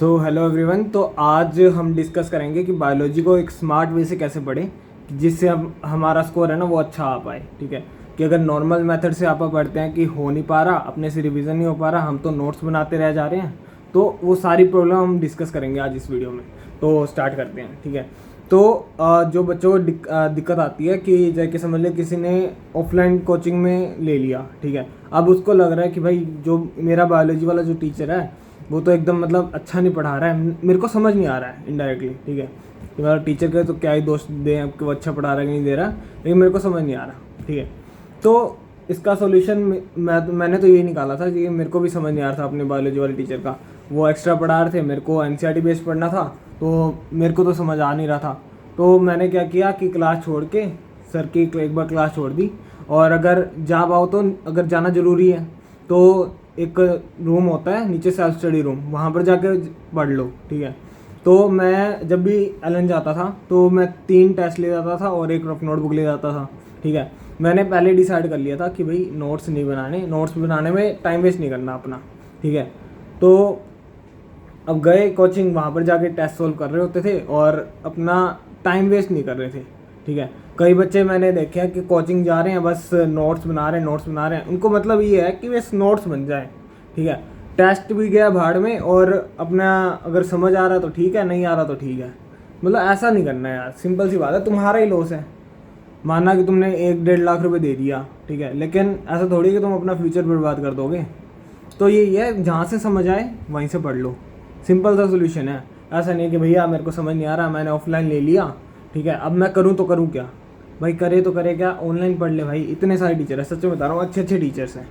So hello everyone. तो आज हम डिस्कस करेंगे कि बायोलॉजी को एक स्मार्ट वे से कैसे पढ़ें जिससे हम हमारा स्कोर है ना वो अच्छा आ पाए। ठीक है, कि अगर नॉर्मल मेथड से आप पढ़ते हैं कि हो नहीं पा रहा, अपने से रिवीजन नहीं हो पा रहा, हम तो नोट्स बनाते रह जा रहे हैं, तो वो सारी प्रॉब्लम हम डिस्कस करेंगे आज इस वीडियो में। तो स्टार्ट करते हैं। ठीक है, तो जो बच्चों को दिक्कत आती है कि जैसे समझ ले किसी ने ऑफलाइन कोचिंग में ले लिया, ठीक है, अब उसको लग रहा है कि भाई जो मेरा बायोलॉजी वाला जो टीचर है वो तो एकदम मतलब अच्छा नहीं पढ़ा रहा है, मेरे को समझ नहीं आ रहा है इनडायरेक्टली। ठीक है, कि मेरा टीचर के तो क्या ही दोस्त दें कि वो अच्छा पढ़ा रहा है कि नहीं दे रहा, लेकिन मेरे को समझ नहीं आ रहा। ठीक है, तो इसका सोल्यूशन मैंने तो यही निकाला था कि मेरे को भी समझ नहीं आ रहा था अपने बायोलॉजी वाले टीचर का। वो एक्स्ट्रा पढ़ा रहे थे, मेरे को एनसीईआरटी बेस्ड पढ़ना था, तो मेरे को तो समझ आ नहीं रहा था। तो मैंने क्या किया कि क्लास छोड़ के सर की एक बार क्लास छोड़ दी, और अगर जा पाओ तो अगर जाना ज़रूरी है तो एक रूम होता है नीचे सेल्फ स्टडी रूम, वहाँ पर जाके पढ़ लो। ठीक है, तो मैं जब भी एलन जाता था तो मैं 3 टेस्ट ले जाता था और एक रफ नोटबुक ले जाता था। ठीक है, मैंने पहले डिसाइड कर लिया था कि भाई नोट्स नहीं बनाने, नोट्स बनाने में टाइम वेस्ट नहीं करना अपना। ठीक है, तो अब गए कोचिंग, वहाँ पर जाके टेस्ट सोल्व कर रहे होते थे और अपना टाइम वेस्ट नहीं कर रहे थे। ठीक है, कई बच्चे मैंने देखे हैं कि कोचिंग जा रहे हैं, बस नोट्स बना रहे हैं, नोट्स बना रहे हैं, उनको मतलब ये है कि बस नोट्स बन जाए। ठीक है, टेस्ट भी गया भाड़ में, और अपना अगर समझ आ रहा तो ठीक है, नहीं आ रहा तो ठीक है। मतलब ऐसा नहीं करना है यार, सिंपल सी बात है, तुम्हारा ही लॉस है। माना कि तुमने 1-1.5 लाख रुपए दे दिया, ठीक है, लेकिन ऐसा थोड़ी कि तुम अपना फ्यूचर बर्बाद कर दोगे। तो यही है, जहाँ से समझ आए वहीं से पढ़ लो, सिंपल सा सोल्यूशन है। ऐसा नहीं है कि भैया मेरे को समझ नहीं आ रहा, मैंने ऑफलाइन ले लिया, ठीक है, अब मैं करूँ तो करूँ क्या। भाई करे तो करे क्या, ऑनलाइन पढ़ ले भाई, इतने सारे टीचर है, सच में बता रहा हूँ, अच्छे अच्छे टीचर्स हैं।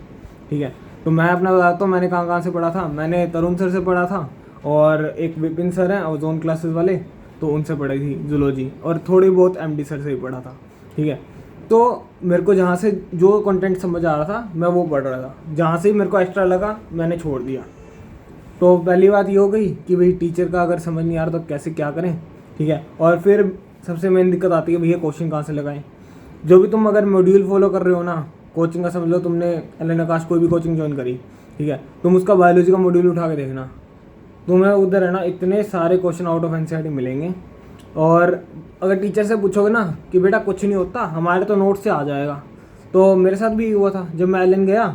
ठीक है, तो मैं अपना बताता हूँ मैंने कहाँ कहाँ से पढ़ा था। मैंने तरुण सर से पढ़ा था, और एक विपिन सर हैं ओजोन क्लासेस वाले, तो उनसे पढ़ी थी जूलॉजी, और थोड़ी बहुत एमडी सर से ही पढ़ा था। ठीक है, तो मेरे को जहाँ से जो कंटेंट समझ आ रहा था मैं वो पढ़ रहा था, जहाँ से ही मेरे को एक्स्ट्रा लगा मैंने छोड़ दिया। तो पहली बात ये हो गई कि भाई टीचर का अगर समझ नहीं आ रहा तो कैसे क्या करें। ठीक है, और फिर सबसे मेन दिक्कत आती है भैया क्वेश्चन कहाँ से लगाएं। जो भी तुम अगर मॉड्यूल फॉलो कर रहे हो ना, कोचिंग का समझ लो तुमने एलन आकाश कोई भी कोचिंग ज्वाइन करी, ठीक है, तुम उसका बायोलॉजी का मॉड्यूल उठा के देखना, तुम्हें उधर है ना इतने सारे क्वेश्चन आउट ऑफ एनसीईआरटी मिलेंगे। और अगर टीचर से पूछोगे ना कि बेटा कुछ नहीं होता, हमारे तो नोट से आ जाएगा, तो मेरे साथ भी हुआ था। जब मैं एलन गया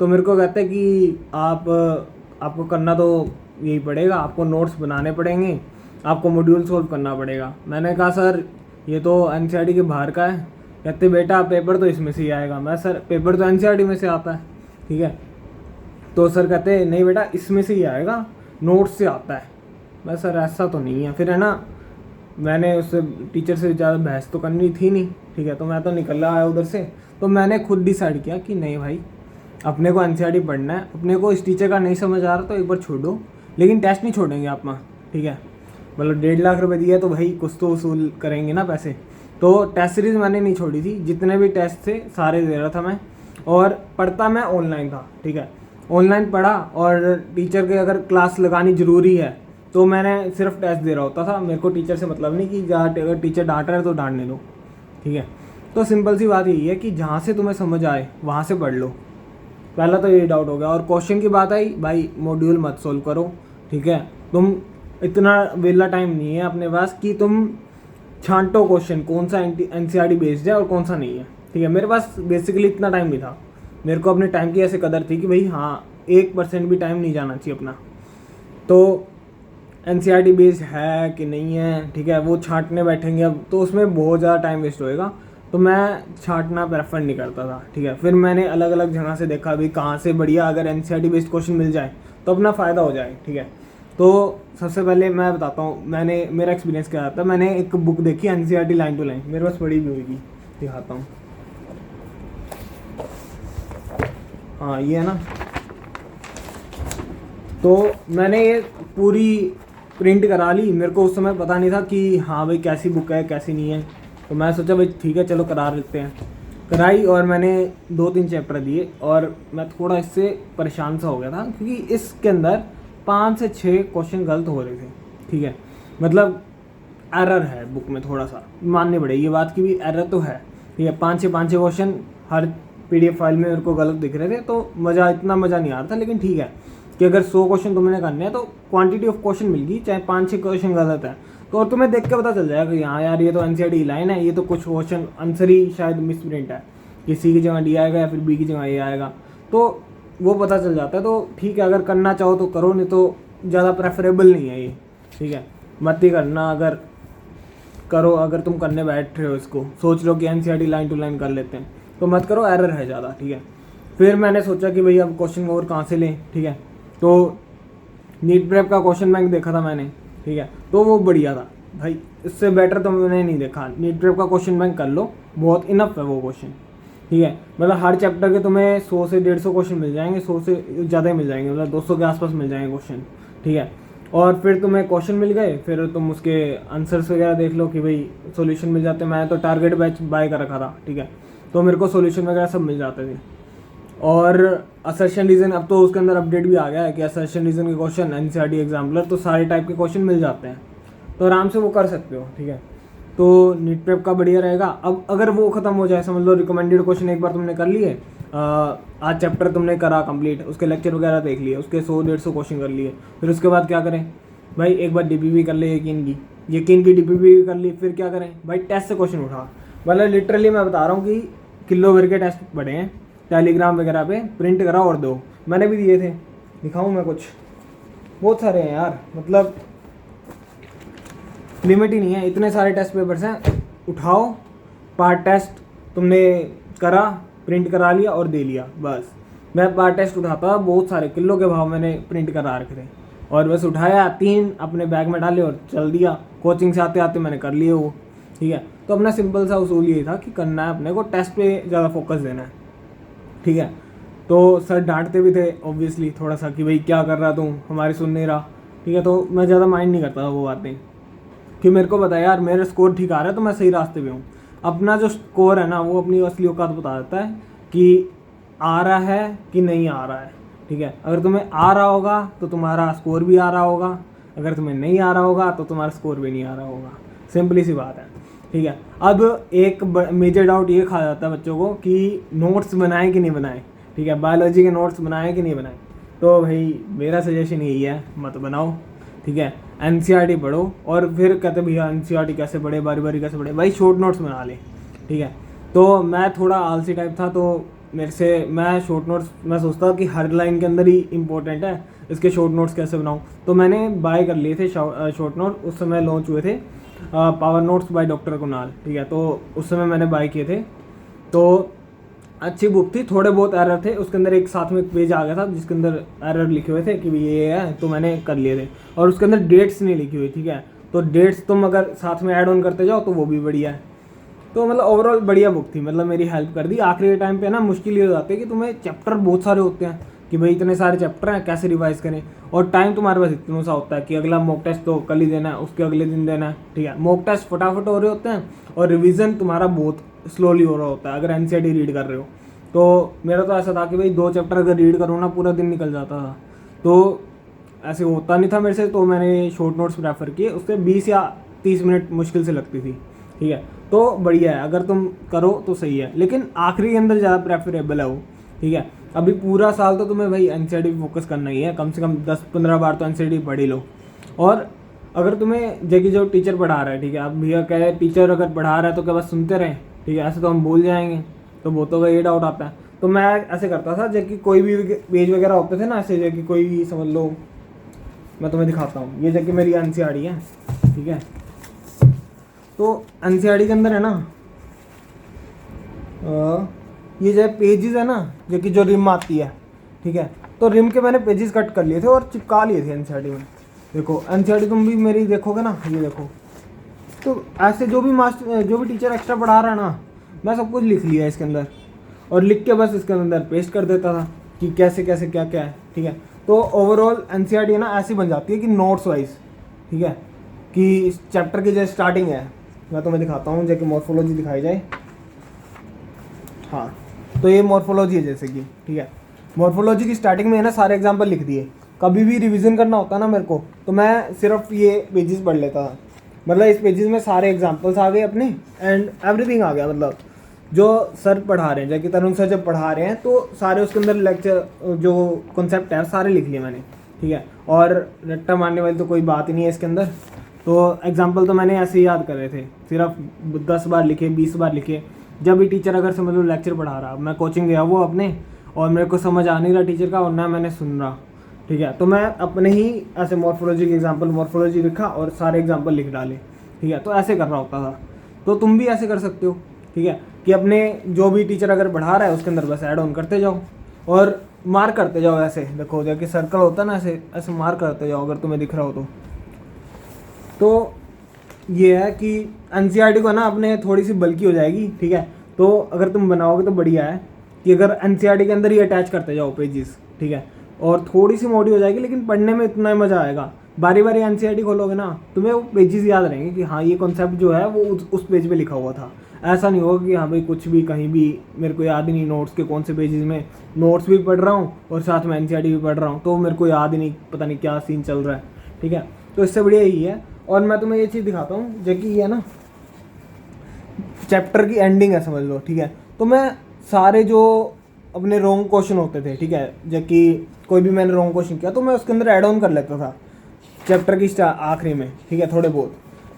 तो मेरे को कहते कि आपको करना तो यही पड़ेगा, आपको नोट्स बनाने पड़ेंगे, आपको मॉड्यूल सॉल्व करना पड़ेगा। मैंने कहा सर ये तो एनसीईआरटी के बाहर का है। कहते बेटा पेपर तो इसमें से ही आएगा। मैं सर पेपर तो एनसीईआरटी में से आता है। ठीक है, तो सर कहते नहीं बेटा इसमें से ही आएगा, नोट्स से आता है। मैं सर ऐसा तो नहीं है। फिर है ना, मैंने उससे टीचर से ज़्यादा बहस तो करनी थी नहीं। ठीक है, तो मैं तो निकल आया उधर से। तो मैंने खुद डिसाइड किया कि नहीं भाई, अपने को एनसीईआरटी पढ़ना है, अपने को इस टीचर का नहीं समझ आ रहा तो एक बार छोड़ो, लेकिन टेस्ट नहीं छोड़ेंगे आप माँ। ठीक है, मतलब 1.5 लाख रुपए दिया तो भाई कुछ तो वसूल करेंगे ना पैसे। तो टेस्ट सीरीज़ मैंने नहीं छोड़ी थी, जितने भी टेस्ट थे सारे दे रहा था मैं, और पढ़ता मैं ऑनलाइन था। ठीक है, ऑनलाइन पढ़ा, और टीचर के अगर क्लास लगानी ज़रूरी है तो मैंने सिर्फ टेस्ट दे रहा होता था। मेरे को टीचर से मतलब नहीं कि अगर टीचर डांट रहा है तो डांटने दो। ठीक है, तो सिंपल सी बात यही है कि जहाँ से तुम्हें समझ आए वहाँ से पढ़ लो। पहला तो ये डाउट हो गया। और क्वेश्चन की बात आई, भाई मॉड्यूल मत सोल्व करो। ठीक है, तुम इतना वेला टाइम नहीं है अपने पास कि तुम छांटो क्वेश्चन कौन सा एनसीईआरटी बेस्ड है और कौन सा नहीं है। ठीक है, मेरे पास बेसिकली इतना टाइम नहीं था। मेरे को अपने टाइम की ऐसे कदर थी कि भाई हाँ 1% भी टाइम नहीं जाना चाहिए अपना। तो एनसीईआरटी बेस्ड है कि नहीं है, ठीक है, वो छांटने बैठेंगे अब तो उसमें बहुत ज़्यादा टाइम वेस्ट होएगा, तो मैं छांटना प्रेफर नहीं करता था। ठीक है, फिर मैंने अलग अलग जगह से देखा भी कहाँ से बढ़िया अगर एनसीईआरटी बेस्ड क्वेश्चन मिल जाए तो अपना फ़ायदा हो जाए। ठीक है, तो सबसे पहले मैं बताता हूँ मेरा एक्सपीरियंस क्या था। मैंने एक बुक देखी एनसीईआरटी लाइन टू लाइन, मेरे पास पढ़ी भी हुई, दिखाता हूँ। हाँ ये है ना, तो मैंने ये पूरी प्रिंट करा ली। मेरे को उस समय पता नहीं था कि हाँ भाई कैसी बुक है कैसी नहीं है, तो मैं सोचा भाई ठीक है चलो करा लेते हैं। कराई, और मैंने 2-3 चैप्टर दिए, और मैं थोड़ा इससे परेशान सा हो गया था क्योंकि इसके अंदर 5 से 6 क्वेश्चन गलत हो रहे थे। ठीक है, मतलब एरर है बुक में, थोड़ा सा माननी पड़ेगी ये बात की भी एरर तो है। ठीक है, 5-6 क्वेश्चन हर PDF फाइल में मेरे को गलत दिख रहे थे, तो इतना मज़ा नहीं आ रहा था, लेकिन ठीक है कि अगर 100 क्वेश्चन तुमने करने हैं तो क्वांटिटी ऑफ क्वेश्चन मिल गई, चाहे 5-6 क्वेश्चन गलत है तो और तुम्हें देख के पता चल जाएगा कि हाँ यार ये तो एनसीईआरटी लाइन है, ये तो कुछ क्वेश्चन आंसर ही शायद मिस प्रिंट है, कि सी की जगह डी आएगा या फिर बी की जगह ए आएगा, तो वो पता चल जाता है। तो ठीक है, अगर करना चाहो तो करो, नहीं तो ज़्यादा प्रेफरेबल नहीं है ये, ठीक है, मत ही करना। अगर करो, अगर तुम करने बैठ रहे हो इसको, सोच लो कि एनसीईआरटी लाइन टू लाइन कर लेते हैं, तो मत करो, एरर है ज़्यादा, ठीक है। फिर मैंने सोचा कि भाई अब क्वेश्चन और कहाँ से लें, ठीक है, तो नीट प्रेप का क्वेश्चन बैंक देखा था मैंने, ठीक है, तो वो बढ़िया था भाई, इससे बेटर तो मैंने नहीं देखा। नीट प्रेप का क्वेश्चन बैंक कर लो, बहुत इनफ है वो क्वेश्चन, ठीक है। मतलब हर चैप्टर के तुम्हें 100 से 150 क्वेश्चन मिल जाएंगे, 100 से ज़्यादा ही मिल जाएंगे, मतलब 200 के आसपास मिल जाएंगे क्वेश्चन, ठीक है। और फिर तुम्हें क्वेश्चन मिल गए, फिर तुम उसके आंसर्स वगैरह देख लो कि भाई सॉल्यूशन मिल जाते हैं। मैं तो टारगेट बैच बाय कर रखा था, ठीक है, तो मेरे को सॉल्यूशन वगैरह सब मिल जाते थे। और असर्शन रीजन, अब तो उसके अंदर अपडेट भी आ गया है कि असर्शन रीजन के क्वेश्चन एनसीईआरटी एग्जाम्पलर तो सारे टाइप के क्वेश्चन मिल जाते हैं, तो आराम से वो कर सकते हो, ठीक है। तो नीट प्रेप का बढ़िया रहेगा। अब अगर वो खत्म हो जाए, समझ लो रिकमेंडेड क्वेश्चन एक बार तुमने कर लिए, आज चैप्टर तुमने करा कंप्लीट, उसके लेक्चर वगैरह देख लिए, उसके 100-150 क्वेश्चन कर लिए, फिर उसके बाद क्या करें भाई, एक बार डीपीपी कर ले, यकीन की डीपीपी कर ली, फिर क्या करें भाई, टेस्ट से क्वेश्चन उठा। मतलब लिटरली मैं बता रहा हूँ कि किलो भर के टेस्ट पड़े हैं, टेलीग्राम वगैरह पे प्रिंट करा और दो, मैंने भी दिए थे, दिखाऊँ मैं कुछ, बहुत सारे हैं यार, मतलब लिमिट ही नहीं है, इतने सारे टेस्ट पेपर्स हैं, उठाओ, पार्ट टेस्ट तुमने करा, प्रिंट करा लिया और दे लिया, बस। मैं पार्ट टेस्ट उठाता, बहुत सारे किलो के भाव मैंने प्रिंट करा रखे थे, और बस उठाया, 3 अपने बैग में डाले और चल दिया, कोचिंग से आते आते मैंने कर लिए वो, ठीक है। तो अपना सिंपल सा उसूल ये था कि करना है अपने को, टेस्ट पे ज़्यादा फोकस देना है, ठीक है। तो सर डांटते भी थे ऑब्वियसली थोड़ा सा कि भाई क्या कर रहा तू, हमारी सुन नहीं रहा, ठीक है, तो मैं ज़्यादा माइंड नहीं करता वो बातें, कि मेरे को पता है यार मेरा स्कोर ठीक आ रहा है तो मैं सही रास्ते पे हूँ। अपना जो स्कोर है ना वो अपनी असली औकात बता देता है कि आ रहा है कि नहीं आ रहा है, ठीक है। अगर तुम्हें आ रहा होगा तो तुम्हारा स्कोर भी आ रहा होगा, अगर तुम्हें नहीं आ रहा होगा तो तुम्हारा स्कोर भी नहीं आ रहा होगा, सिंपली सी बात है, ठीक है। अब एक मेजर डाउट ये खा जाता है बच्चों को कि नोट्स बनाएं कि नहीं बनाएं, ठीक है, बायोलॉजी के नोट्स बनाएं कि नहीं बनाएं। तो भाई मेरा सजेशन यही है, मत बनाओ, ठीक है, एनसीईआरटी पढ़ो। और फिर कहते भैया एनसीईआरटी कैसे पढ़े, बारी बारी कैसे पढ़े, भाई शॉर्ट नोट्स बना ले, ठीक है। तो मैं थोड़ा आलसी टाइप था, तो मैं शॉर्ट नोट्स, मैं सोचता कि हर लाइन के अंदर ही इंपॉर्टेंट है, इसके शॉर्ट नोट्स कैसे बनाऊँ, तो मैंने बाय कर लिए थे शॉर्ट नोट, उस समय लॉन्च हुए थे power notes by doctor Kunal, ठीक है, तो उस समय मैंने बाय किए थे। तो अच्छी बुक थी, थोड़े बहुत एरर थे उसके अंदर, एक साथ में एक पेज आ गया था जिसके अंदर एरर लिखे हुए थे कि ये है, तो मैंने कर लिए थे, और उसके अंदर डेट्स नहीं लिखी हुई, ठीक है, तो डेट्स तुम अगर साथ में ऐड ऑन करते जाओ तो वो भी बढ़िया है। तो मतलब ओवरऑल बढ़िया बुक थी, मतलब मेरी हेल्प कर दी। आखिरी के टाइम पे ना मुश्किल ये हो जाती है कि तुम्हें चैप्टर बहुत सारे होते हैं कि भाई इतने सारे चैप्टर हैं, कैसे रिवाइज करें, और टाइम तुम्हारे पास इतना सा होता है कि अगला मॉक टेस्ट तो कल ही देना है, उसके अगले दिन देना है, ठीक है। मॉक टेस्ट फटाफट हो रहे होते हैं और रिविज़न तुम्हारा बहुत स्लोली हो रहा होता है अगर एनसीईआरटी रीड कर रहे हो। तो मेरा तो ऐसा था कि भाई 2 चैप्टर अगर रीड करूँ ना पूरा दिन निकल जाता था, तो ऐसे होता नहीं था मेरे से, तो मैंने शॉर्ट नोट्स प्रेफर किए, उससे 20 या 30 मिनट मुश्किल से लगती थी, ठीक है। तो बढ़िया है, अगर तुम करो तो सही है, लेकिन आखिरी के अंदर ज़्यादा प्रेफरेबल है वो, ठीक है। अभी पूरा साल तो तुम्हें भाई एनसीईआरटी पे फोकस करना ही है, कम से कम 10-15 बार तो एनसीईआरटी पढ़ ही लो। और अगर तुम्हें जबकि जो टीचर पढ़ा रहा है, ठीक है, अब भैया कहे टीचर अगर पढ़ा रहा है तो क्या बस सुनते रहें, ठीक है, ऐसे तो हम भूल जाएंगे, तो बहुतों का ये डाउट आता है। तो मैं ऐसे करता था, जबकि कोई भी पेज वगैरह होते थे ना ऐसे, जबकि कोई भी समझ लो, मैं तुम्हें दिखाता हूँ, ये जबकि मेरी एनसीईआरटी है, ठीक है। तो एनसीईआरटी के अंदर है ना ये जो पेजेस है ना, जो कि जो रिम आती है, ठीक है, तो रिम के मैंने पेजेस कट कर लिए थे और चिपका लिए थे एनसीईआरटी में। देखो एनसीईआरटी तुम भी मेरी देखोगे ना, ये देखो, तो ऐसे जो भी टीचर एक्स्ट्रा पढ़ा रहा है ना, मैं सब कुछ लिख लिया इसके अंदर, और लिख के बस इसके अंदर पेस्ट कर देता था कि कैसे कैसे क्या क्या है, ठीक है। तो ओवरऑल एनसीईआरटी ना ऐसी बन जाती है कि नोट्स वाइज, ठीक है, कि इस चैप्टर की जो स्टार्टिंग है, मैं तुम्हें दिखाता हूँ, जैसे मॉर्फोलॉजी दिखाई जाए, हाँ, तो ये मॉर्फोलॉजी है जैसे कि, ठीक है, मॉर्फोलॉजी की स्टार्टिंग में है ना सारे एग्जाम्पल लिख दिए। कभी भी रिवीजन करना होता ना मेरे को, तो मैं सिर्फ ये पेजेस पढ़ लेता था, मतलब इस पेजेस में सारे एग्जाम्पल्स आ गए अपने एंड एवरीथिंग आ गया, मतलब जो सर पढ़ा रहे हैं, जबकि तरुण सर जब पढ़ा रहे हैं तो सारे उसके अंदर लेक्चर जो कॉन्सेप्ट है सारे लिख लिए मैंने, ठीक है। और रट्टा मारने वाली तो कोई बात ही नहीं है इसके अंदर। तो एग्जाम्पल तो मैंने ऐसे ही याद करे थे, सिर्फ 10 बार लिखे, 20 बार लिखे। जब भी टीचर अगर समझ लो लेक्चर पढ़ा रहा, मैं कोचिंग गया वो अपने, और मेरे को समझ आ नहीं रहा टीचर का और ना मैंने सुन रहा, ठीक है, तो मैं अपने ही ऐसे मॉर्फोलॉजी के एग्जाम्पल मॉर्फोलॉजी लिखा और सारे एग्जाम्पल लिख डाले, ठीक है। तो ऐसे कर रहा होता था। तो तुम भी ऐसे कर सकते हो, ठीक है, कि अपने जो भी टीचर अगर पढ़ा रहा है उसके अंदर बस ऐड ऑन करते जाओ और मार्क करते जाओ। ऐसे देखो जैसे सर्कल होता है ना, ऐसे ऐसे मार्क करते जाओ अगर तुम्हें दिख रहा हो तो ये है कि एनसीईआरटी को ना अपने थोड़ी सी बल्कि हो जाएगी, ठीक है। तो अगर तुम बनाओगे तो बढ़िया है कि अगर एनसीईआरटी के अंदर ही अटैच करते जाओ पेजेस, ठीक है, और थोड़ी सी मोटी हो जाएगी लेकिन पढ़ने में इतना मज़ा आएगा। बारी बारी एनसीईआरटी खोलोगे ना, तुम्हें वो पेजेस याद रहेंगे कि हाँ ये कॉन्सेप्ट जो है वो उस पेज पे लिखा हुआ था। ऐसा नहीं होगा कि हाँ भाई कुछ भी कहीं भी मेरे को याद ही नहीं, नोट्स के कौन से पेजेस में नोट्स भी पढ़ रहा हूँ और साथ में एनसीईआरटी भी पढ़ रहा हूँ, तो मेरे को याद ही नहीं, पता नहीं क्या सीन चल रहा है, ठीक है। तो इससे बढ़िया यही है। और मैं तुम्हें ये चीज़ दिखाता हूँ, जो कि ये ना चैप्टर की एंडिंग है समझ लो, ठीक है। तो मैं सारे जो अपने रॉन्ग क्वेश्चन होते थे, ठीक है, जब कि कोई भी मैंने रॉन्ग क्वेश्चन किया तो मैं उसके अंदर ऐड ऑन कर लेता था चैप्टर की आखिरी में, ठीक है, थोड़े बहुत,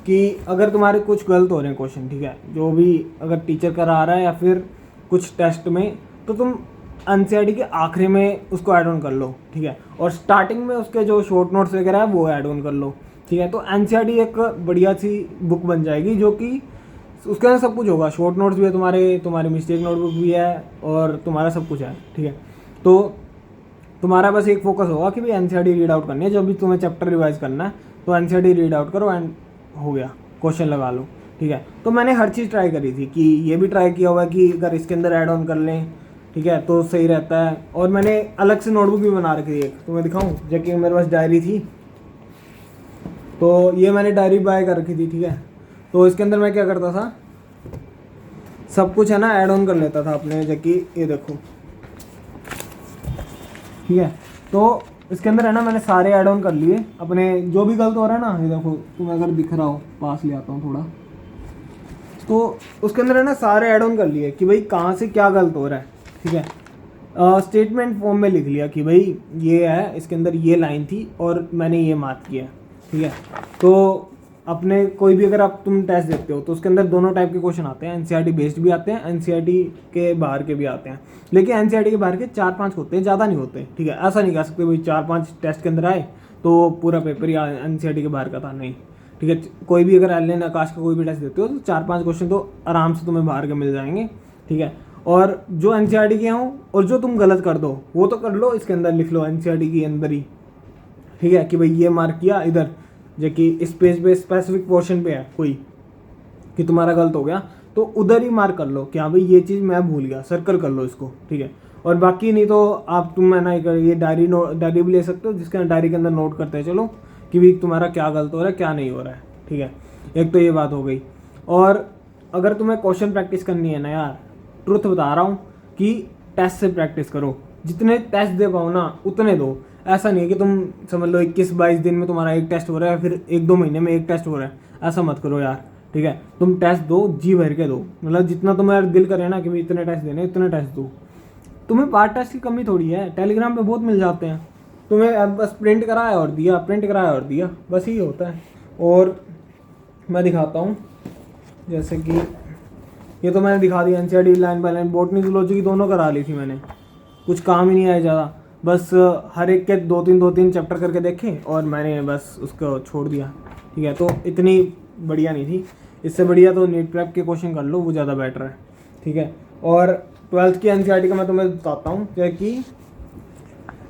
कि अगर तुम्हारे कुछ गलत हो रहे हैं क्वेश्चन, ठीक है, जो भी अगर टीचर करा रहा है या फिर कुछ टेस्ट में, तो तुम एनसीईआरटी के आखिरी में उसको ऐड ऑन कर लो, ठीक है, और स्टार्टिंग में उसके जो शॉर्ट नोट्स वगैरह है वो ऐड ऑन कर लो, ठीक है। तो एनसीईआरटी एक बढ़िया सी बुक बन जाएगी जो कि उसके अंदर सब कुछ होगा, शॉर्ट नोट्स भी है तुम्हारी मिस्टेक नोटबुक भी है और तुम्हारा सब कुछ है, ठीक है। तो तुम्हारा बस एक फोकस होगा कि भाई एनसीईआरटी रीड आउट करनी है, जब भी तुम्हें चैप्टर रिवाइज करना है तो एनसीईआरटी रीड आउट करो एंड हो गया, क्वेश्चन लगा लो, ठीक है। तो मैंने हर चीज़ ट्राई करी थी कि ये भी ट्राई किया हुआ कि अगर इसके अंदर ऐड ऑन कर लें, ठीक है, तो सही रहता है। और मैंने अलग से नोटबुक भी बना रखी थी एक, तुम्हें दिखाऊँ, जबकि मेरे पास डायरी थी, तो ये मैंने डायरी बाय कर रखी थी, ठीक है। तो इसके अंदर मैं क्या करता था, सब कुछ है ना ऐड ऑन कर लेता था अपने, जबकि ये देखो, ठीक है। तो इसके अंदर है ना मैंने सारे ऐड ऑन कर लिए अपने, जो भी गलत हो रहा है ना, ये देखो तुम्हें अगर दिख रहा हो, पास ले आता हूँ थोड़ा, तो उसके अंदर है ना सारे ऐड ऑन कर लिए कि भाई कहाँ से क्या गलत हो रहा है, ठीक है। स्टेटमेंट फॉर्म में लिख लिया कि भाई ये है, इसके अंदर ये लाइन थी और मैंने ये मार्क किया, ठीक है। तो अपने कोई भी अगर आप तुम टेस्ट देखते हो तो उसके अंदर दोनों टाइप के क्वेश्चन आते हैं, एनसीईआरटी बेस्ड भी आते हैं, एनसीईआरटी के बाहर के भी आते हैं, लेकिन एनसीईआरटी के बाहर के 4-5 होते हैं, ज़्यादा नहीं होते, ठीक है। ऐसा नहीं कह सकते भाई 4-5 टेस्ट के अंदर आए तो पूरा पेपर ही एनसीईआरटी के बाहर का था, नहीं, ठीक है। कोई भी अगर एल आकाश का कोई भी टेस्ट देते हो तो 4-5 क्वेश्चन तो आराम से तुम्हें बाहर के मिल जाएंगे, ठीक है। और जो एनसीईआरटी के हों और जो तुम गलत कर दो वो तो कर लो, इसके अंदर लिख लो एनसीईआरटी के अंदर ही, ठीक है, कि भाई ये मार्क किया इधर, जबकि इस पेज पे स्पेसिफिक पोर्शन पे है कोई कि तुम्हारा गलत हो गया तो उधर ही मार्क कर लो कि हाँ भाई ये चीज़ मैं भूल गया, सर्कल कर लो इसको, ठीक है। और बाकी नहीं तो आप तुम है ना ये डायरी भी ले सकते हो, जिसके डायरी के अंदर नोट करते चलो कि भाई तुम्हारा क्या गलत हो रहा है क्या नहीं हो रहा है, ठीक है। एक तो ये बात हो गई। और अगर तुम्हें क्वेश्चन प्रैक्टिस करनी है ना यार, ट्रुथ बता रहा हूँ कि टेस्ट से प्रैक्टिस करो, जितने टेस्ट दे पाओ ना उतने दो। ऐसा नहीं है कि तुम समझ लो 21-22 दिन में तुम्हारा एक टेस्ट हो रहा है, फिर 1-2 महीने में एक टेस्ट हो रहा है, ऐसा मत करो यार, ठीक है। तुम टेस्ट दो, जी भर के दो, मतलब जितना तुम्हारा दिल करे ना कि भाई इतने टेस्ट देने, इतने टेस्ट दो। तुम्हें पार्ट टेस्ट की कमी थोड़ी है, टेलीग्राम पे बहुत मिल जाते हैं, तुम्हें बस प्रिंट कराया और दिया, प्रिंट कराया और दिया, बस यही होता है। और मैं दिखाता हूँ, जैसे कि ये तो मैंने दिखा दिया NCERT line by line, botany zoology की दोनों करा ली थी मैंने, कुछ काम ही नहीं आया ज़्यादा, बस हर एक के 2-3 चैप्टर करके देखे और मैंने बस उसको छोड़ दिया, ठीक है। तो इतनी बढ़िया नहीं थी, इससे बढ़िया तो नीट प्रेप के क्वेश्चन कर लो, वो ज़्यादा बेटर है, ठीक है। और 12th की एनसीईआरटी का मैं तुम्हें बताता हूँ, जैसे कि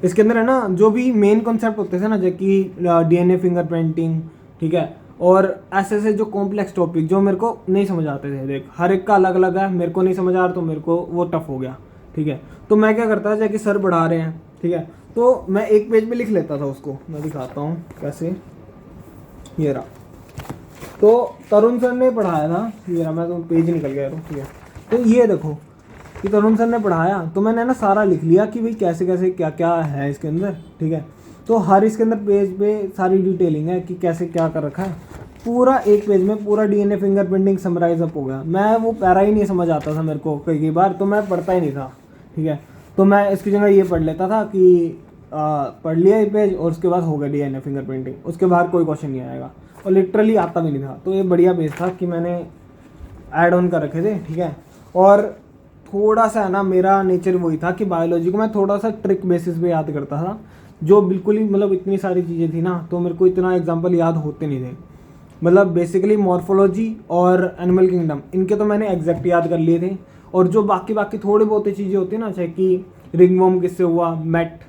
इसके अंदर है ना जो भी मेन कॉन्सेप्ट होते थे ना, जैसे कि डीएनए फिंगरप्रिंटिंग, ठीक है, और ऐसे जो कॉम्प्लेक्स टॉपिक जो मेरे को नहीं समझ आते थे, देख हर एक का अलग अलग है, मेरे को नहीं समझ आ रहा तो मेरे को वो टफ हो गया, ठीक है। तो मैं क्या करता था, जैसे कि सर पढ़ा रहे हैं, ठीक है, तो मैं एक पेज पे लिख लेता था उसको, मैं दिखाता हूँ कैसे, ये रहा। तो तरुण सर ने पढ़ाया था, ये रहा, मैं तो पेज निकल गया, ठीक है। तो ये देखो कि तरुण सर ने पढ़ाया, तो मैंने ना सारा लिख लिया कि भाई कैसे कैसे क्या क्या है इसके अंदर, ठीक है। तो हर इसके अंदर पेज पे सारी डिटेलिंग है कि कैसे क्या कर रखा है, पूरा एक पेज में पूरा डीएनए फिंगरप्रिंटिंग समराइज अप हो गया। मैं वो पैरा ही नहीं समझ आता था मेरे को कई बार, तो मैं पढ़ता ही नहीं था, ठीक है। तो मैं इसकी जगह ये पढ़ लेता था कि पढ़ लिया ये पेज और उसके बाद हो गया डीएनए फिंगरप्रिंटिंग, उसके बाद कोई क्वेश्चन नहीं आएगा, और लिटरली आता भी नहीं था। तो ये बढ़िया पेज था कि मैंने ऐड ऑन कर रखे थे, ठीक है। और थोड़ा सा है ना, मेरा नेचर वही था कि बायोलॉजी को मैं थोड़ा सा ट्रिक बेसिस पे याद करता था, जो बिल्कुल ही मतलब इतनी सारी चीज़ें थी ना, तो मेरे को इतना एग्जाम्पल याद होते नहीं थे। मतलब बेसिकली मॉर्फोलॉजी और एनिमल किंगडम इनके तो मैंने एग्जैक्ट याद कर लिए थे, और जो बाकी बाकी थोड़ी बहुत चीज़ें होती है ना, चाहे कि रिंगवॉर्म किससे हुआ, MET,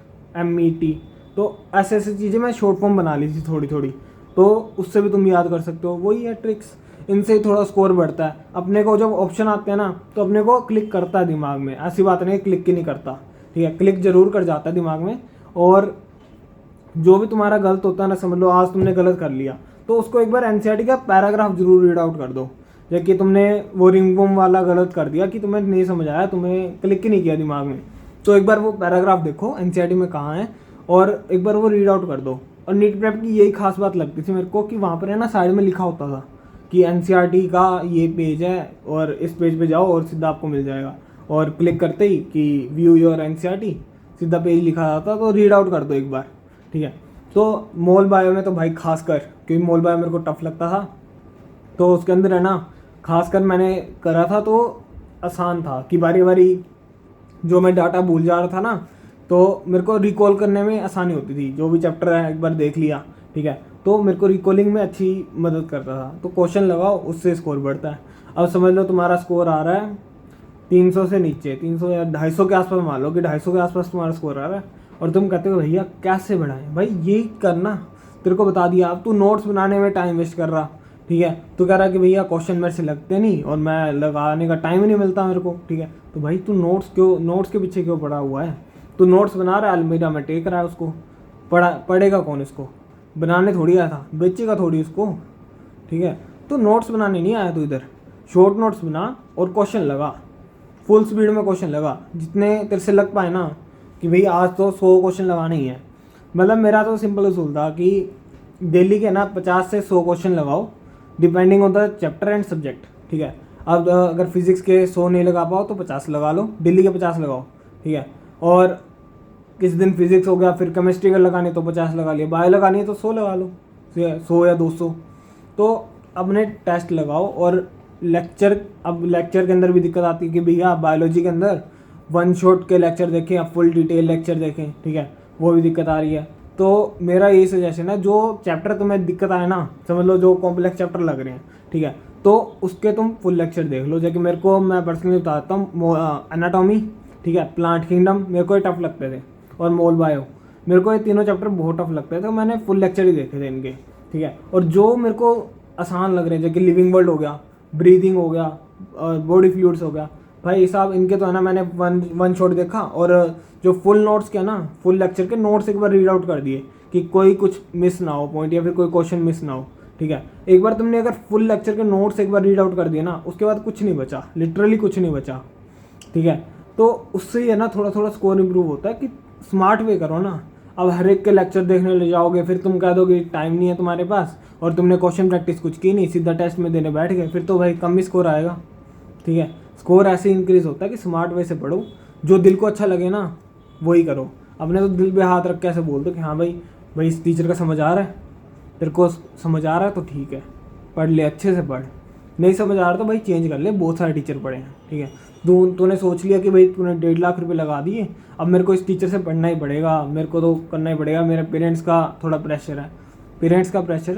MET, तो ऐसे ऐसी चीज़ें मैं शॉर्ट फॉर्म बना ली थी थोड़ी थोड़ी, तो उससे भी तुम याद कर सकते हो। वही है ट्रिक्स, इनसे ही थोड़ा स्कोर बढ़ता है। अपने को जब ऑप्शन आते हैं ना, तो अपने को क्लिक करता है दिमाग में, ऐसी बात नहीं क्लिक ही नहीं करता, ठीक है, क्लिक जरूर कर जाता है दिमाग में। और जो भी तुम्हारा गलत होता है ना, समझ लो आज तुमने गलत कर लिया, तो उसको एक बार एनसीईआरटी का पैराग्राफ जरूर रीड आउट कर दो। जबकि तुमने वो रिंगवॉर्म वाला गलत कर दिया कि तुम्हें नहीं समझ आया, तुम्हें क्लिक ही नहीं किया दिमाग में, तो एक बार वो पैराग्राफ देखो एनसीईआरटी में कहाँ है, और एक बार वो रीड आउट कर दो। और नीट प्रेप की यही खास बात लगती थी मेरे को कि वहाँ पर है ना साइड में लिखा होता था कि एनसीईआरटी का ये पेज है, और इस पेज पे जाओ और सीधा आपको मिल जाएगा, और क्लिक करते ही कि व्यू योर एनसीईआरटी, सीधा पेज लिखा जाता, तो रीड आउट कर दो एक बार, ठीक है। तो मोल बायो में तो भाई खासकर, क्योंकि मोल बायो मेरे को टफ लगता था, तो उसके अंदर है ना खासकर मैंने करा था, तो आसान था कि बारी बारी जो मैं डाटा भूल जा रहा था ना, तो मेरे को रिकॉल करने में आसानी होती थी। जो भी चैप्टर है एक बार देख लिया, ठीक है, तो मेरे को रिकॉलिंग में अच्छी मदद करता था। तो क्वेश्चन लगाओ, उससे स्कोर बढ़ता है। अब समझ लो तुम्हारा स्कोर आ रहा है 300 से नीचे, 300 या 250 के आसपास, मान लो कि 250 के आसपास तुम्हारा स्कोर आ रहा है, और तुम कहते हो भैया कैसे बढ़ाएं, भाई यही करना, तेरे को बता दिया। अब तू नोट्स बनाने में टाइम वेस्ट कर रहा, ठीक है, तू कह रहा कि भैया क्वेश्चन मेरे से लगते नहीं और मैं लगाने का टाइम ही नहीं मिलता मेरे को, ठीक है, तो भाई तू नोट्स के पीछे क्यों पड़ा हुआ है? तू नोट्स बना रहा है, अलमीरा में टेक रहा है उसको, पढ़ेगा कौन इसको? बनाने थोड़ी आया था, बेचेगा थोड़ी उसको, ठीक है। तो नोट्स बनाने नहीं आया, तो इधर शॉर्ट नोट्स बना और क्वेश्चन लगा, फुल स्पीड में क्वेश्चन लगा, जितने तेरे से लग पाए ना, कि भाई आज तो 100 क्वेश्चन लगाने ही है। मतलब मेरा तो सिंपल उसूल था कि डेली के ना 50 से 100 क्वेश्चन लगाओ, depending on the chapter and subject, ठीक है। अब अगर फिजिक्स के 100 नहीं लगा पाओ तो 50 लगा लो, डेली के 50 लगाओ, ठीक है। और किसी दिन फिजिक्स हो गया, फिर केमिस्ट्री का लगानी तो 50 लगा लिया, बायो लगानी है तो 100 लगा लो, 100 या 200। तो अपने टेस्ट लगाओ। और लेक्चर, अब लेक्चर के अंदर भी दिक्कत आती है कि भैया बायोलॉजी के अंदर वन शॉट के लेक्चर देखें या फुल डिटेल लेक्चर देखें, ठीक है, वो भी दिक्कत आ रही है। तो मेरा यही सजेशन है, जो चैप्टर तुम्हें दिक्कत आए ना, समझ लो जो कॉम्प्लेक्स चैप्टर लग रहे हैं, ठीक है, तो उसके तुम फुल लेक्चर देख लो। जैसे मेरे को, मैं पर्सनली बताता हूँ, एनाटॉमी, ठीक है, प्लांट किंगडम मेरे को ये टफ लगते थे, और मोल बायो, मेरे को ये तीनों चैप्टर बहुत टफ लगते थे, तो मैंने फुल लेक्चर ही देखे थे इनके, ठीक है। और जो मेरे को आसान लग रहे हैं, जैसे लिविंग वर्ल्ड हो गया, ब्रीदिंग हो गया, बॉडी फ्लूइड्स हो गया, भाई साहब इनके तो है ना मैंने वन शॉट देखा, और जो फुल नोट्स के ना, फुल लेक्चर के नोट्स एक बार रीड आउट कर दिए कि कोई कुछ मिस ना हो पॉइंट, या फिर कोई क्वेश्चन मिस ना हो, ठीक है। एक बार तुमने अगर फुल लेक्चर के नोट्स एक बार रीड आउट कर दिए ना, उसके बाद कुछ नहीं बचा, लिटरली कुछ नहीं बचा, ठीक है। तो उससे ही है ना थोड़ा थोड़ा स्कोर इंप्रूव होता है कि स्मार्ट वे करो ना। अब हर एक के लेक्चर देखने ले जाओगे, फिर तुम कह दोगे टाइम नहीं है तुम्हारे पास, और तुमने क्वेश्चन प्रैक्टिस कुछ की नहीं, सीधा टेस्ट में देने बैठ गए, फिर तो भाई कम ही स्कोर आएगा, ठीक है। स्कोर ऐसे इंक्रीज होता है कि स्मार्ट वे से पढ़ो, जो दिल को अच्छा लगे ना वही करो। अपने तो दिल पे हाथ रख के ऐसे बोल दो कि हाँ भाई इस टीचर का समझ आ रहा है, तेरे को समझ आ रहा है तो ठीक है, पढ़ ले, अच्छे से पढ़, नहीं समझ आ रहा तो भाई चेंज कर ले, बहुत सारे टीचर पढ़े हैं, ठीक है। तूने सोच लिया कि भाई तूने 1.5 लाख रुपए लगा दिए, अब मेरे को इस टीचर से पढ़ना ही पड़ेगा, मेरे को तो करना ही पड़ेगा, मेरे पेरेंट्स का थोड़ा प्रेशर है,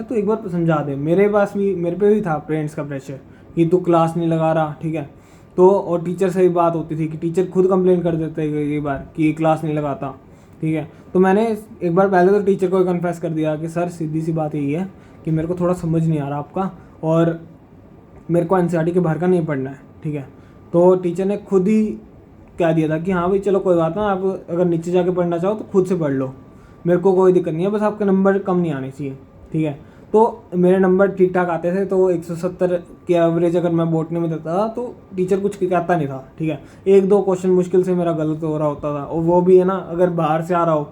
तो एक बार समझा दे। मेरे पे भी था पेरेंट्स का प्रेशर कि तू क्लास नहीं लगा रहा, ठीक है। तो और टीचर से भी बात होती थी कि टीचर खुद कंप्लेन कर देते हैं कई बार कि ये क्लास नहीं लगाता, ठीक है। तो मैंने एक बार पहले तो टीचर को कन्फेस कर दिया कि सर सीधी सी बात यही है कि मेरे को थोड़ा समझ नहीं आ रहा आपका, और मेरे को एनसीईआरटी के बाहर का नहीं पढ़ना है, ठीक है। तो टीचर ने खुद ही कह दिया था कि हाँ भाई चलो कोई बात ना, आप अगर नीचे जाके पढ़ना चाहो तो खुद से पढ़ लो, मेरे को कोई दिक्कत नहीं है, बस आपके नंबर कम नहीं आने चाहिए, ठीक है। तो मेरे नंबर ठीक ठाक आते थे, तो 170 के एवरेज अगर मैं बॉटनी में देता था तो टीचर कुछ कहता नहीं था, ठीक है। 1-2 क्वेश्चन मुश्किल से मेरा गलत हो रहा होता था, और वो भी है ना अगर बाहर से आ रहा हो,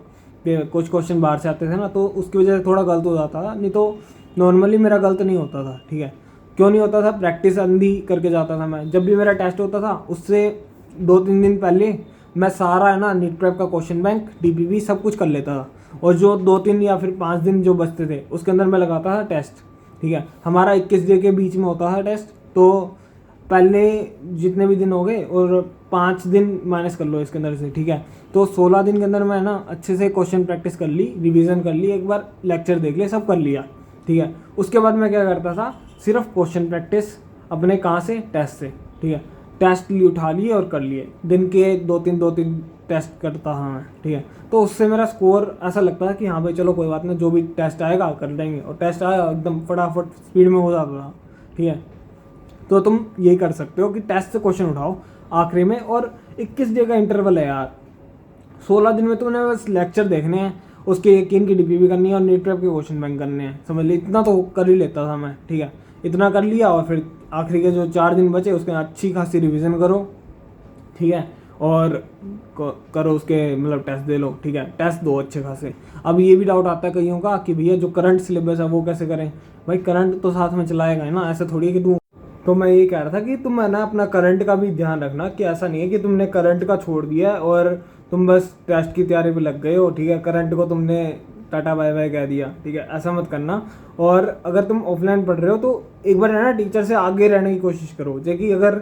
कुछ क्वेश्चन बाहर से आते थे ना, तो उसकी वजह से थोड़ा गलत हो जाता था, नहीं तो नॉर्मली मेरा गलत नहीं होता था, ठीक है। क्यों नहीं होता था? प्रैक्टिस अंधी करके जाता था मैं। जब भी मेरा टेस्ट होता था उससे 2-3 दिन पहले मैं सारा है ना नीट प्रेप का क्वेश्चन बैंक, डीपीवी सब कुछ कर लेता था, और जो 2-3 या फिर 5 दिन जो बचते थे उसके अंदर मैं लगाता था टेस्ट, ठीक है। हमारा 21 डे के बीच में होता था टेस्ट, तो पहले जितने भी दिन हो गए और 5 दिन माइनस कर लो इसके अंदर से, ठीक है। तो 16 दिन के अंदर मैं ना अच्छे से क्वेश्चन प्रैक्टिस कर ली, रिवीजन कर ली, एक बार लेक्चर देख लिया, सब कर लिया, ठीक है। उसके बाद मैं क्या करता था, सिर्फ क्वेश्चन प्रैक्टिस अपने कहाँ से, टेस्ट से, ठीक है। टेस्ट उठा लिए और कर लिए, दिन के 2-3 टेस्ट करता हाँ मैं, ठीक है। तो उससे मेरा स्कोर ऐसा लगता है कि हाँ भाई चलो कोई बात नहीं, जो भी टेस्ट आएगा कर लेंगे, और टेस्ट आया एकदम फटाफट स्पीड में हो जाता था, ठीक है। तो तुम यही कर सकते हो कि टेस्ट से क्वेश्चन उठाओ आखिरी में, और 21 डे का इंटरवल है यार, 16 दिन में तुमने बस लेक्चर देखने हैं, उसके यकीन की डीपीवी करनी है और नीट प्रेप के क्वेश्चन बैंक करने हैं, समझ ली। इतना तो कर ही लेता था मैं, ठीक है। इतना कर लिया, और फिर आखिरी के जो 4 दिन बचे उसके अच्छी खासी रिवीजन करो, ठीक है, और करो उसके मतलब टेस्ट दे लो, ठीक है। टेस्ट दो अच्छे खासे। अब ये भी डाउट आता है कईयों का कि भैया जो करंट सिलेबस है वो कैसे करें। भाई करंट तो साथ में चलाएगा है ना, ऐसा थोड़ी है कि तुम, तो मैं ये कह रहा था कि तुम है ना अपना करंट का भी ध्यान रखना, कि ऐसा नहीं है कि तुमने करंट का छोड़ दिया है और तुम बस टेस्ट की तैयारी पे लग गए हो, ठीक है। करंट को तुमने टाटा बाय बाय कह दिया, ठीक है, ऐसा मत करना। और अगर तुम ऑफलाइन पढ़ रहे हो तो एक बार है ना टीचर से आगे रहने की कोशिश करो। जैसे कि अगर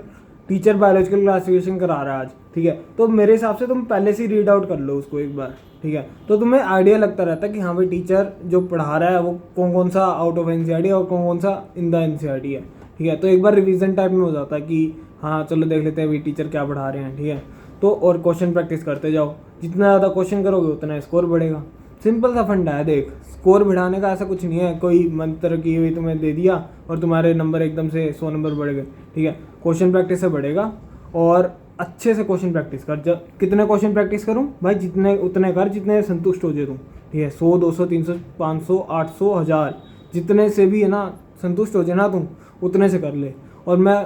टीचर बायोलॉजिकल क्लासिफिकेशन करा रहा है आज, ठीक है, तो मेरे हिसाब से तुम पहले से रीड आउट कर लो उसको एक बार, ठीक है। तो तुम्हें आइडिया लगता रहता है कि हाँ भाई टीचर जो पढ़ा रहा है वो कौन कौन सा आउट ऑफ एनसीईआरटी है और कौन कौन सा इन द एनसीईआरटी है, ठीक है। तो एक बार रिवीजन टाइप में हो जाता है कि हाँ चलो देख लेते हैं अभी टीचर क्या पढ़ा रहे हैं, ठीक है। तो और क्वेश्चन प्रैक्टिस करते जाओ, जितना ज़्यादा क्वेश्चन करोगे उतना स्कोर बढ़ेगा। सिंपल सा फंडा है, देख स्कोर बढ़ाने का ऐसा कुछ नहीं है, कोई मंत्र की हुई तुम्हें दे दिया और तुम्हारे नंबर एकदम से 100 नंबर बढ़ गए, ठीक है। क्वेश्चन प्रैक्टिस से बढ़ेगा, और अच्छे से क्वेश्चन प्रैक्टिस कर। जब कितने क्वेश्चन प्रैक्टिस करूँ भाई, जितने उतने कर जितने संतुष्ट हो जाए तुम, ठीक है। 100, 200, 300, 500, 800, 1000, जितने से भी है ना संतुष्ट हो जाए ना तुम, उतने से कर ले। और मैं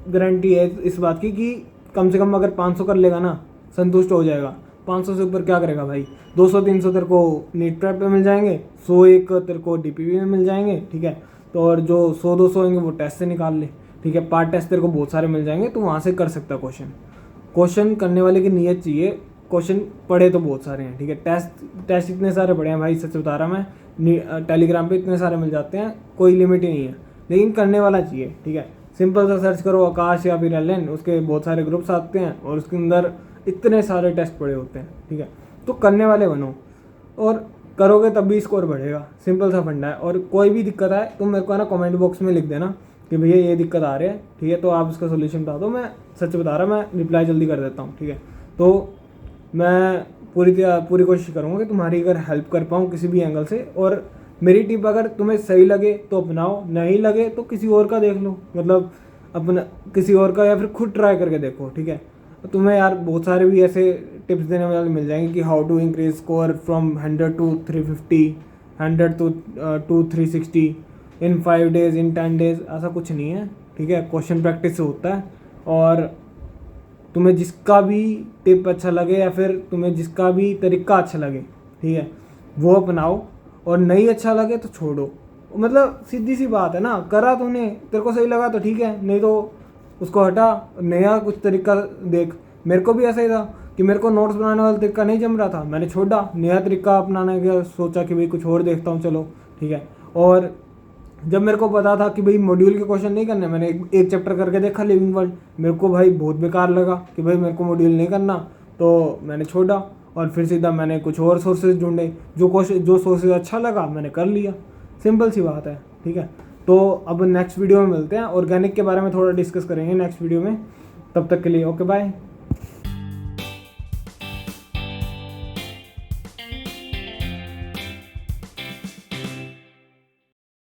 गारंटी है इस बात की कि कम से कम अगर 500 कर लेगा ना, संतुष्ट हो जाएगा। 500 से ऊपर क्या करेगा भाई, 200-300 तेरे को नीट प्रेप पे मिल जाएंगे, 101 तेरे को डीपीवी में मिल जाएंगे, ठीक है। तो और जो 100-200 होंगे वो टेस्ट से निकाल ले, ठीक है। पार्ट टेस्ट तेरे को बहुत सारे मिल जाएंगे, तो वहाँ से कर सकता क्वेश्चन करने वाले की नीयत चाहिए। क्वेश्चन पढ़े तो बहुत सारे हैं, ठीक है। टेस्ट इतने सारे पढ़े हैं भाई, सच बता रहा मैं, टेलीग्राम पे इतने सारे मिल जाते हैं, कोई लिमिट ही नहीं है, लेकिन करने वाला चाहिए, ठीक है। सिंपल सा सर्च करो आकाश या फिर एलन, उसके बहुत सारे ग्रुप्स आते हैं और उसके अंदर इतने सारे टेस्ट पड़े होते हैं, ठीक है। तो करने वाले बनो, और करोगे तब भी स्कोर बढ़ेगा। सिंपल सा फंडा है। और कोई भी दिक्कत आए तो मेरे को है ना कमेंट बॉक्स में लिख देना कि भैया ये दिक्कत आ रही है, ठीक है। तो आप उसका सोल्यूशन बता दो, मैं सच बता रहा, मैं रिप्लाई जल्दी कर देता हूँ, ठीक है। तो मैं पूरी कोशिश करूँगा कि तुम्हारी अगर हेल्प कर पाऊँ किसी भी एंगल से। और मेरी टिप अगर तुम्हें सही लगे तो अपनाओ, नहीं लगे तो किसी और का देख लो, मतलब अपना किसी और का, या फिर खुद ट्राई करके देखो, ठीक है। तो तुम्हें यार बहुत सारे भी ऐसे टिप्स देने वाले मिल जाएंगे कि how to increase score from 100 to 350, 100 to 360 in 5 days, in 10 days। ऐसा कुछ नहीं है, ठीक है। क्वेश्चन प्रैक्टिस से होता है। और तुम्हें जिसका भी टिप अच्छा लगे या फिर तुम्हें जिसका भी तरीका अच्छा लगे, ठीक है, वो अपनाओ। और नहीं अच्छा लगे तो छोड़ो, मतलब सीधी सी बात है ना। करा तूने, तेरे को सही लगा तो ठीक है, नहीं तो उसको हटा, नया कुछ तरीका देख। मेरे को भी ऐसा ही था कि मेरे को नोट्स बनाने वाला तरीका नहीं जम रहा था, मैंने छोड़ा, नया तरीका अपनाने का सोचा कि भाई कुछ और देखता हूँ, चलो ठीक है। और जब मेरे को पता था कि भाई मॉड्यूल के क्वेश्चन नहीं करने, मैंने एक चैप्टर करके देखा लिविंग वर्ल्ड, मेरे को भाई बहुत बेकार लगा कि भाई मेरे को मॉड्यूल नहीं करना, तो मैंने छोड़ा। और फिर सीधा मैंने कुछ और सोर्सेज ढूंढे, जो सोर्सेज अच्छा लगा मैंने कर लिया। सिंपल सी बात है, ठीक है। तो अब नेक्स्ट वीडियो में मिलते हैं, ऑर्गेनिक के बारे में थोड़ा डिस्कस करेंगे नेक्स्ट वीडियो में। तब तक के लिए ओके बाय।